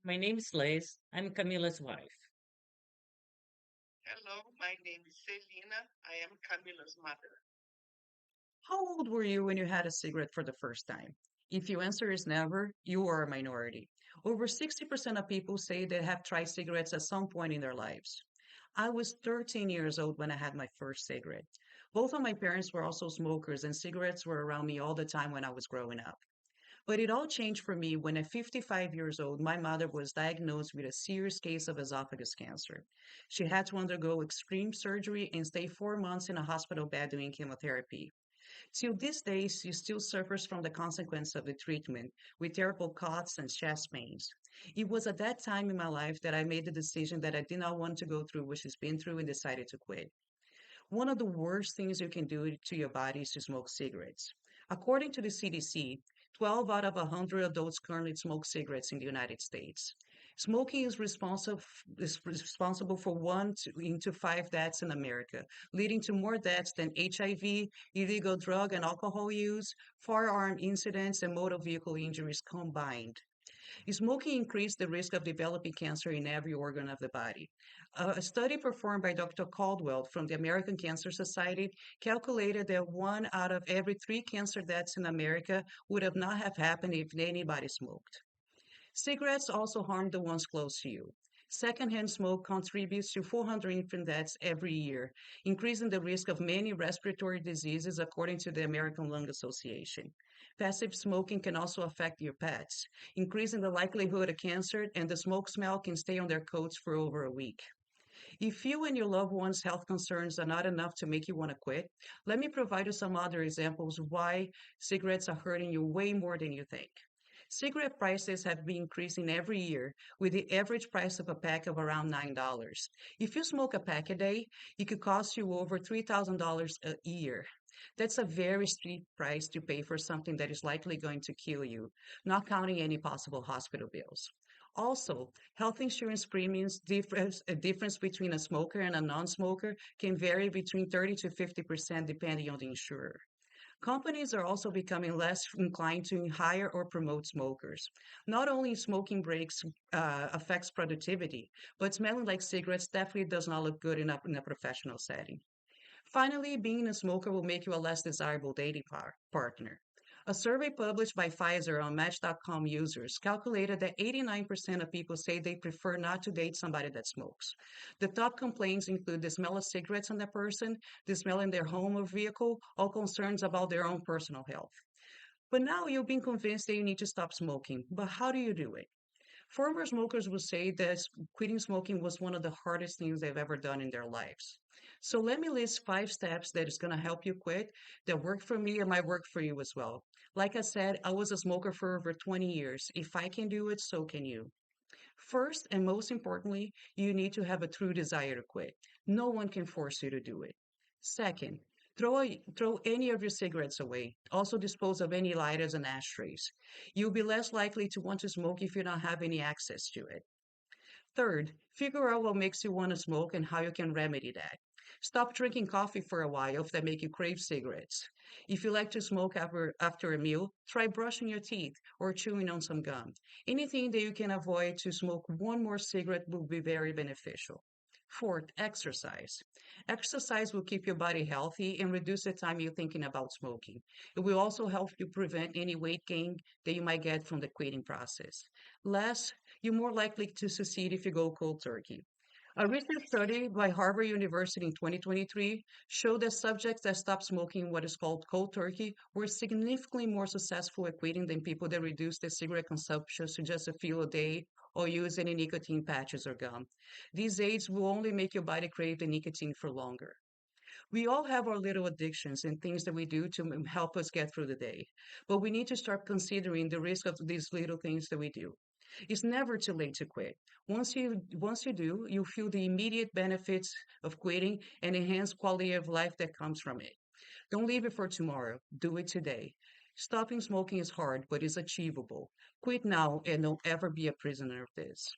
My name is Liz. I'm Camila's wife. Hello, my name is Selena. I am Camila's mother. How old were you when you had a cigarette for the first time? If your answer is never, you are a minority. Over 60% of people say they have tried cigarettes at some point in their lives. I was 13 years old when I had my first cigarette. Both of my parents were also smokers, and cigarettes were around me all the time when I was growing up. But it all changed for me when at 55 years old, my mother was diagnosed with a serious case of esophagus cancer. She had to undergo extreme surgery and stay 4 months in a hospital bed doing chemotherapy. Till this day, she still suffers from the consequence of the treatment with terrible coughs and chest pains. It was at that time in my life that I made the decision that I did not want to go through what she's been through and decided to quit. One of the worst things you can do to your body is to smoke cigarettes. According to the CDC, 12 out of 100 adults currently smoke cigarettes in the United States. Smoking is responsible for into five deaths in America, leading to more deaths than HIV, illegal drug and alcohol use, firearm incidents, and motor vehicle injuries combined. Smoking increased the risk of developing cancer in every organ of the body. A study performed by Dr. Caldwell from the American Cancer Society calculated that one out of every three cancer deaths in America would have not have happened if anybody smoked. Cigarettes also harm the ones close to you. Secondhand smoke contributes to 400 infant deaths every year, increasing the risk of many respiratory diseases, according to the American Lung Association. Passive smoking can also affect your pets, increasing the likelihood of cancer, and the smoke smell can stay on their coats for over a week. If you and your loved ones' health concerns are not enough to make you want to quit, let me provide you some other examples why cigarettes are hurting you way more than you think. Cigarette prices have been increasing every year, with the average price of a pack of around $9. If you smoke a pack a day, it could cost you over $3,000 a year. That's a very steep price to pay for something that is likely going to kill you, not counting any possible hospital bills. Also, health insurance premiums a difference between a smoker and a non-smoker can vary between 30 to 50% depending on the insurer. Companies are also becoming less inclined to hire or promote smokers. Not only smoking breaks affects productivity, but smelling like cigarettes definitely does not look good enough in a professional setting. Finally, being a smoker will make you a less desirable dating partner. A survey published by Pfizer on Match.com users calculated that 89% of people say they prefer not to date somebody that smokes. The top complaints include the smell of cigarettes on the person, the smell in their home or vehicle, or concerns about their own personal health. But now you've been convinced that you need to stop smoking. But how do you do it? Former smokers will say that quitting smoking was one of the hardest things they've ever done in their lives. So let me list 5 steps that is going to help you quit that worked for me and might work for you as well. Like I said, I was a smoker for over 20 years. If I can do it, so can you. First, and most importantly, you need to have a true desire to quit. No one can force you to do it. Second, throw any of your cigarettes away. Also, dispose of any lighters and ashtrays. You'll be less likely to want to smoke if you don't have any access to it. Third, figure out what makes you want to smoke and how you can remedy that. Stop drinking coffee for a while if that make you crave cigarettes. If you like to smoke after a meal, try brushing your teeth or chewing on some gum. Anything that you can avoid to smoke one more cigarette will be very beneficial. Fourth, exercise. Exercise will keep your body healthy and reduce the time you're thinking about smoking. It will also help you prevent any weight gain that you might get from the quitting process. Last, you're more likely to succeed if you go cold turkey. A recent study by Harvard University in 2023 showed that subjects that stopped smoking what is called cold turkey were significantly more successful at quitting than people that reduced their cigarette consumption to just a few a day or use any nicotine patches or gum. These aids will only make your body crave the nicotine for longer. We all have our little addictions and things that we do to help us get through the day, but we need to start considering the risk of these little things that we do. It's never too late to quit. Once you do, you feel the immediate benefits of quitting and enhanced quality of life that comes from it. Don't leave it for tomorrow. Do it today. Stopping smoking is hard, but it's achievable. Quit now and don't ever be a prisoner of this.